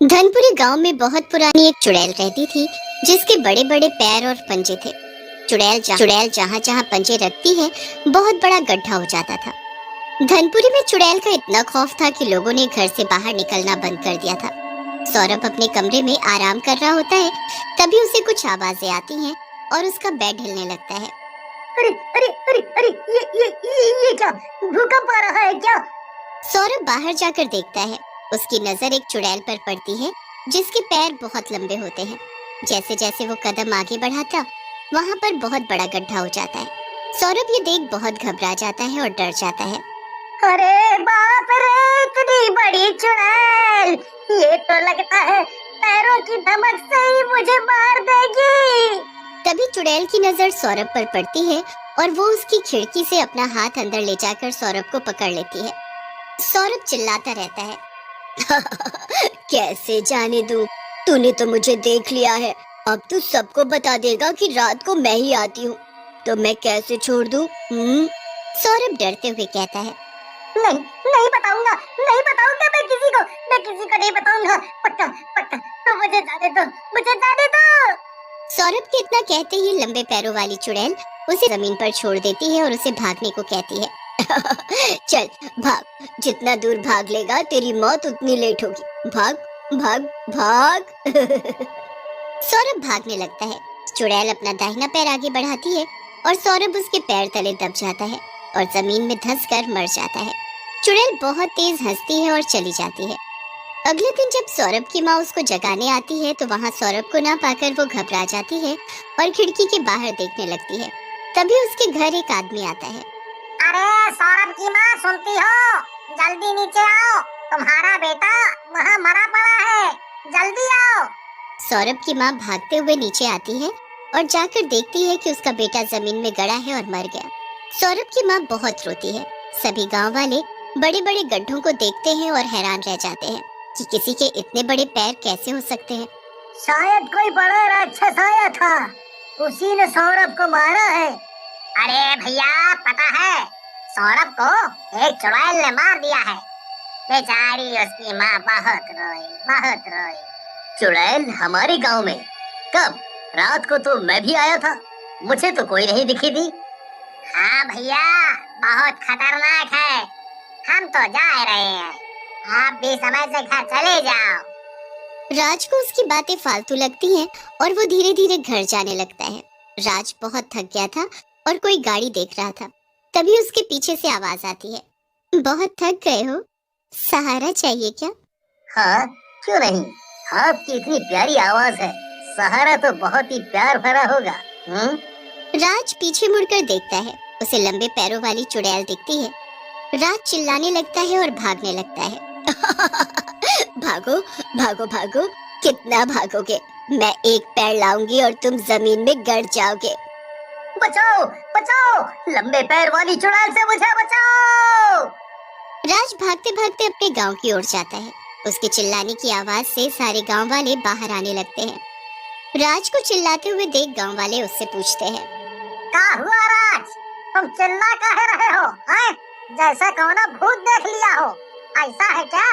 धनपुरी गांव में बहुत पुरानी एक चुड़ैल रहती थी जिसके बड़े बड़े पैर और पंजे थे। चुड़ैल जहाँ जहाँ पंजे रखती है बहुत बड़ा गड्ढा हो जाता था। धनपुरी में चुड़ैल का इतना खौफ था कि लोगों ने घर से बाहर निकलना बंद कर दिया था। सौरभ अपने कमरे में आराम कर रहा होता है, तभी उसे कुछ आवाजें आती हैं और उसका बेड हिलने लगता है। अरे अरे अरे अरे ये क्या भूकंप आ रहा है क्या? सौरभ बाहर जाकर देखता है। उसकी नजर एक चुड़ैल पर पड़ती है जिसके पैर बहुत लंबे होते हैं। जैसे जैसे वो कदम आगे बढ़ाता, वहाँ पर बहुत बड़ा गड्ढा हो जाता है। सौरभ ये देख बहुत घबरा जाता है और डर जाता है। अरे बाप रे, इतनी बड़ी चुड़ैल! ये तो लगता है पैरों की धमक से ही मुझे मार देगी। तभी चुड़ैल की नजर सौरभ पर पड़ती है और वो उसकी खिड़की से अपना हाथ अंदर ले जाकर सौरभ को पकड़ लेती है। सौरभ चिल्लाता रहता है, कैसे जाने दूं? तूने तो मुझे देख लिया है, अब तू सबको बता देगा कि रात को मैं ही आती हूँ, तो मैं कैसे छोड़ दूं? सौरभ डरते हुए कहता है, नहीं नहीं बताऊंगा, नहीं बताऊंगा मैं किसी को नहीं बताऊंगा। पक्का पक्का, तो मुझे जाने दो, मुझे जाने दो। सौरभ के इतना कहते ही लंबे पैरों वाली चुड़ैल उसे जमीन पर छोड़ देती है और उसे भागने को कहती है। चल भाग, जितना दूर भाग लेगा तेरी मौत उतनी लेट होगी। भाग भाग भाग। सौरभ भागने लगता है। चुड़ैल अपना दाहिना पैर आगे बढ़ाती है और सौरभ उसके पैर तले दब जाता है और जमीन में धंसकर मर जाता है। चुड़ैल बहुत तेज हंसती है और चली जाती है। अगले दिन जब सौरभ की माँ उसको जगाने आती है तो वहाँ सौरभ को ना पाकर वो घबरा जाती है और खिड़की के बाहर देखने लगती है। तभी उसके घर एक आदमी आता है। अरे सौरभ की माँ, सुनती हो? जल्दी नीचे आओ, तुम्हारा बेटा वहाँ मरा पड़ा है, जल्दी आओ। सौरभ की माँ भागते हुए नीचे आती है और जाकर देखती है कि उसका बेटा जमीन में गड़ा है और मर गया। सौरभ की माँ बहुत रोती है। सभी गांव वाले बड़े बड़े गड्ढों को देखते हैं और हैरान रह जाते हैं कि किसी के इतने बड़े पैर कैसे हो सकते हैं। शायद कोई बड़ा राक्षस आया था, उसी ने सौरभ को मारा है। अरे भैया, पता है, सौरभ को एक चुड़ैल ने मार दिया है। बेचारी उसकी माँ बहुत रोई, बहुत रोई। चुड़ैल हमारे गांव में? कब? रात को तो मैं भी आया था, मुझे तो कोई नहीं दिखी थी। हाँ भैया, बहुत खतरनाक है। हम तो जा रहे हैं, आप भी समय से घर चले जाओ। राज को उसकी बातें फालतू लगती हैं और वो धीरे धीरे घर जाने लगता है। राज बहुत थक गया था और कोई गाड़ी देख रहा था। तभी उसके पीछे से आवाज आती है, बहुत थक गए हो, सहारा चाहिए क्या? हाँ, क्यों नहीं, आपकी इतनी प्यारी आवाज है, सहारा तो बहुत ही प्यार भरा होगा। राज पीछे मुड़कर देखता है, उसे लंबे पैरों वाली चुड़ैल दिखती है। राज चिल्लाने लगता है और भागने लगता है। भागो भागो भागो, कितना भागोगे? मैं एक पैर लाऊंगी और तुम जमीन में गड़ जाओगे। बचाओ बचाओ, लंबे पैर वाली चुड़ैल से मुझे बचाओ। राज भागते भागते अपने गांव की ओर जाता है। उसके चिल्लाने की आवाज से सारे गांव वाले बाहर आने लगते हैं। राज को चिल्लाते हुए देख गांव वाले उससे पूछते हैं, क्या हुआ राज? तुम चिल्ला काहे रहे हो? हैं? जैसा कौनो भूत देख लिया हो, ऐसा है क्या?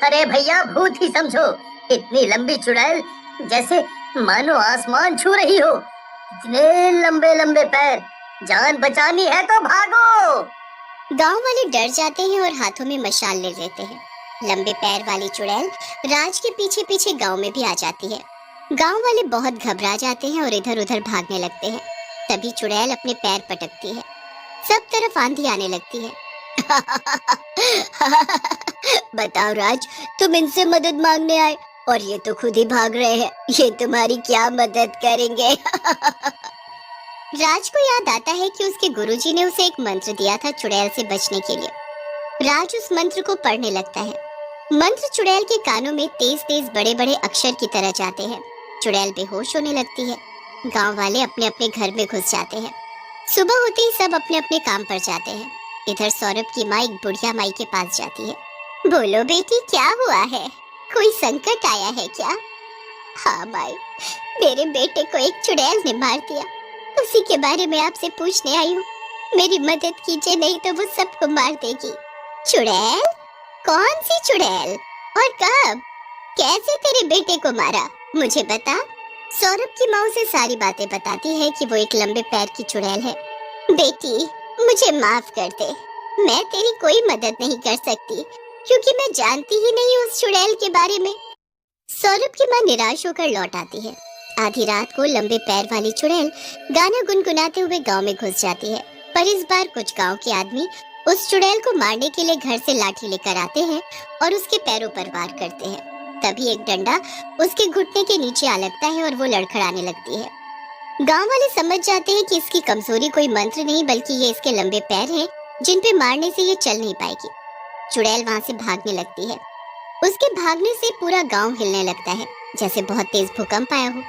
अरे भैया, भूत ही समझो, इतनी लंबी चुड़ैल जैसे मानो आसमान छू रही हो। इतने लंबे लंबे पैर, जान बचानी है तो भागो। गांव वाले डर जाते हैं और हाथों में मशाल ले लेते हैं। लंबे पैर वाली चुड़ैल राज के पीछे पीछे गांव में भी आ जाती है। गांव वाले बहुत घबरा जाते हैं और इधर उधर भागने लगते हैं। तभी चुड़ैल अपने पैर पटकती है, सब तरफ आंधी आने लगती है। बताओ राज, तुम इनसे मदद मांगने आए और ये तो खुद ही भाग रहे हैं, ये तुम्हारी क्या मदद करेंगे? राज को याद आता है कि उसके गुरुजी ने उसे एक मंत्र दिया था चुड़ैल से बचने के लिए। राज उस मंत्र को पढ़ने लगता है। मंत्र चुड़ैल के कानों में तेज तेज बड़े बड़े अक्षर की तरह जाते हैं। चुड़ैल बेहोश होने लगती है। गांव वाले अपने अपने घर में घुस जाते हैं। सुबह होते ही सब अपने अपने काम पर जाते हैं। इधर सौरभ की माँ एक बुढ़िया माई के पास जाती है। बोलो बेटी, क्या हुआ है? कोई संकट आया है क्या? हाँ माई, मेरे बेटे को एक चुड़ैल ने मार दिया, उसी के बारे में आपसे पूछने आई हूँ। मेरी मदद कीजिए, नहीं तो वो सबको मार देगी। चुड़ैल? कौन सी चुड़ैल और कब? कैसे तेरे बेटे को मारा, मुझे बता। सौरभ की माँ उसे सारी बातें बताती है कि वो एक लंबे पैर की चुड़ैल है। बेटी, मुझे माफ कर दे, मैं तेरी कोई मदद नहीं कर सकती क्योंकि मैं जानती ही नहीं उस चुड़ैल के बारे में। सौरभ की माँ निराश होकर लौट आती है। आधी रात को लंबे पैर वाली चुड़ैल गाना गुनगुनाते हुए गांव में घुस जाती है, पर इस बार कुछ गांव के आदमी उस चुड़ैल को मारने के लिए घर से लाठी लेकर आते हैं और उसके पैरों पर वार करते हैं। तभी एक डंडा उसके घुटने के नीचे आ लगता है और वो लड़खड़ाने लगती है। गांव वाले समझ जाते हैं कि इसकी कमजोरी कोई मंत्र नहीं बल्कि ये इसके लंबे पैर हैं जिन पे मारने से ये चल नहीं पाएगी। चुड़ैल वहां से भागने लगती है। उसके भागने से पूरा गांव हिलने लगता है जैसे बहुत तेज भूकंप आया हो।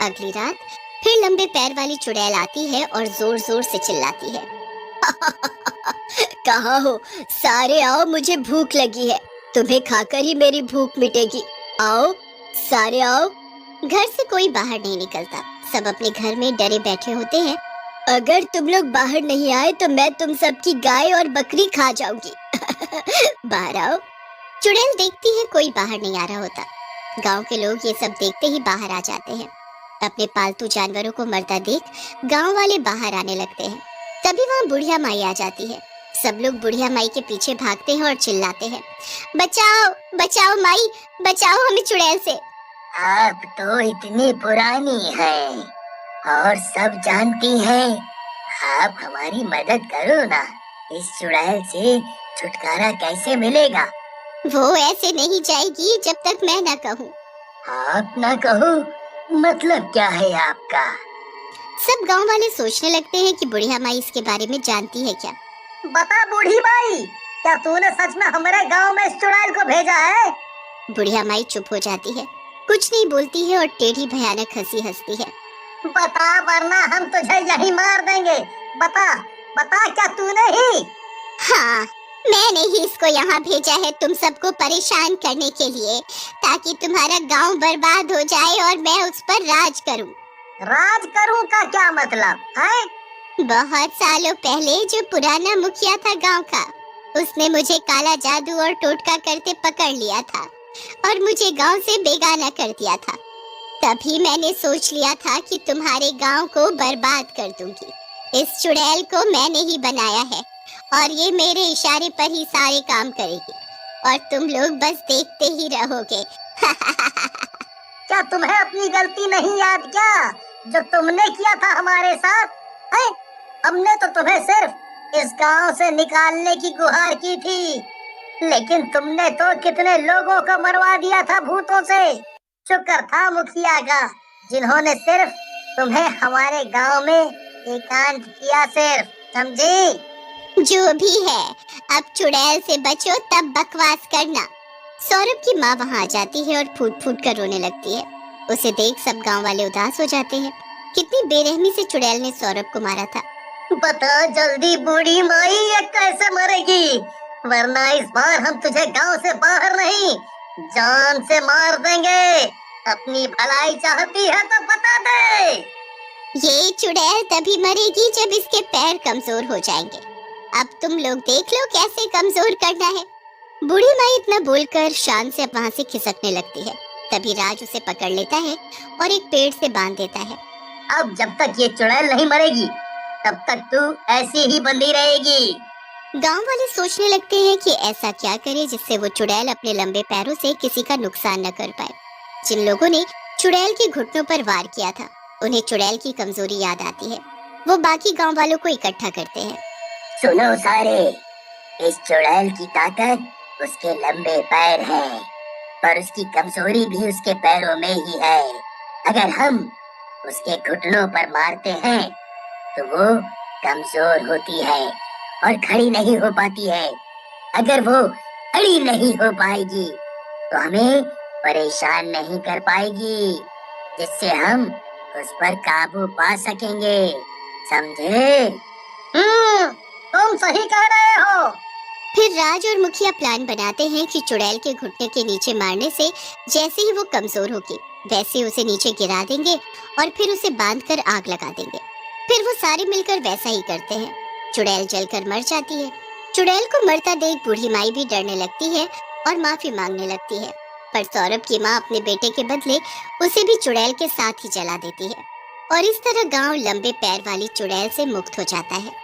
अगली रात फिर लंबे पैर वाली चुड़ैल आती है और जोर जोर से चिल्लाती है। कहाँ हो सारे, आओ, मुझे भूख लगी है, तुम्हें खाकर ही मेरी भूख मिटेगी, आओ सारे आओ। घर से कोई बाहर नहीं निकलता, सब अपने घर में डरे बैठे होते हैं। अगर तुम लोग बाहर नहीं आए तो मैं तुम सबकी गाय और बकरी खा जाऊंगी। बाहर आओ। चुड़ैल देखती है कोई बाहर नहीं आ रहा होता। गांव के लोग ये सब देखते ही बाहर आ जाते हैं। अपने पालतू जानवरों को मरता देख गांव वाले बाहर आने लगते हैं। तभी वहाँ बुढ़िया माई आ जाती है। सब लोग बुढ़िया माई के पीछे भागते हैं और चिल्लाते हैं, बचाओ बचाओ माई, बचाओ हमें चुड़ैल से। आप तो इतनी पुरानी हैं और सब जानती हैं, आप हमारी मदद करो ना, इस चुड़ैल से छुटकारा कैसे मिलेगा? वो ऐसे नहीं जाएगी जब तक मैं ना कहूँ। आप ना कहो मतलब क्या है आपका? सब गांव वाले सोचने लगते हैं कि बुढ़िया माई इसके बारे में जानती है क्या। बता बूढ़ी माई, क्या तूने सच में हमारे गांव में इस चुड़ैल को भेजा है? बुढ़िया माई चुप हो जाती है, कुछ नहीं बोलती है और टेढ़ी भयानक हंसी हंसती है। बता वरना हम तुझे यहीं मार देंगे। बता बता, क्या तूने ही? हाँ, मैंने ही इसको यहाँ भेजा है तुम सबको परेशान करने के लिए, ताकि तुम्हारा गांव बर्बाद हो जाए और मैं उस पर राज करूं। राज करूं का क्या मतलब है? बहुत सालों पहले जो पुराना मुखिया था गांव का, उसने मुझे काला जादू और टोटका करते पकड़ लिया था और मुझे गांव से बेगाना कर दिया था। तभी मैंने सोच लिया था कि तुम्हारे गांव को बर्बाद कर दूंगी। इस चुड़ैल को मैंने ही बनाया है और ये मेरे इशारे पर ही सारे काम करेगी और तुम लोग बस देखते ही रहोगे। क्या तुम्हें अपनी गलती नहीं याद क्या जो तुमने किया था हमारे साथ? है? हमने तो तुम्हें सिर्फ इस गांव से निकालने की गुहार की थी, लेकिन तुमने तो कितने लोगों को मरवा दिया था भूतों से। शुक्र था मुखिया का जिन्होंने सिर्फ तुम्हें हमारे गांव में एकांत किया, सिर्फ, समझी? जो भी है, अब चुड़ैल से बचो तब बकवास करना। सौरभ की माँ वहाँ आ जाती है और फूट फूट कर रोने लगती है। उसे देख सब गांव वाले उदास हो जाते हैं। कितनी बेरहमी से चुड़ैल ने सौरभ को मारा था। बता जल्दी बूढ़ी माई, ये कैसे मरेगी? वरना इस बार हम तुझे गांव से बाहर नहीं, जान से मार देंगे। अपनी भलाई चाहती है तो बता दे। ये चुड़ैल तभी मरेगी जब इसके पैर कमजोर हो जाएंगे। अब तुम लोग देख लो कैसे कमजोर करना है। बूढ़ी माई इतना बोलकर शान से वहाँ से खिसकने लगती है। तभी राज उसे पकड़ लेता है और एक पेड़ से बांध देता है। अब जब तक ये चुड़ैल नहीं मरेगी तब तक तू ऐसी ही बंधी रहेगी। गांव वाले सोचने लगते हैं कि ऐसा क्या करे जिससे वो चुड़ैल अपने लंबे पैरों से किसी का नुकसान न कर पाए। जिन लोगों ने चुड़ैल के घुटनों पर वार किया था, उन्हें चुड़ैल की कमजोरी याद आती है। वो बाकी गांव वालों को इकट्ठा करते हैं। सुनो सारे, इस चुड़ैल की ताकत उसके लंबे पैर हैं, पर उसकी कमजोरी भी उसके पैरों में ही है। अगर हम उसके घुटनों पर मारते हैं तो वो कमजोर होती है और खड़ी नहीं हो पाती है। अगर वो खड़ी नहीं हो पाएगी तो हमें परेशान नहीं कर पाएगी, जिससे हम उस पर काबू पा सकेंगे, समझे? तुम सही कह रहे हो। फिर राज और मुखिया प्लान बनाते हैं कि चुड़ैल के घुटने के नीचे मारने से जैसे ही वो कमजोर होगी वैसे उसे नीचे गिरा देंगे और फिर उसे बांधकर आग लगा देंगे। फिर वो सारे मिलकर वैसा ही करते हैं। चुड़ैल जलकर मर जाती है। चुड़ैल को मरता देख बूढ़ी माई भी डरने लगती है और माफी मांगने लगती है। पर सौरभ की माँ अपने बेटे के बदले उसे भी चुड़ैल के साथ ही जला देती है और इस तरह गांव लंबे पैर वाली चुड़ैल से मुक्त हो जाता है।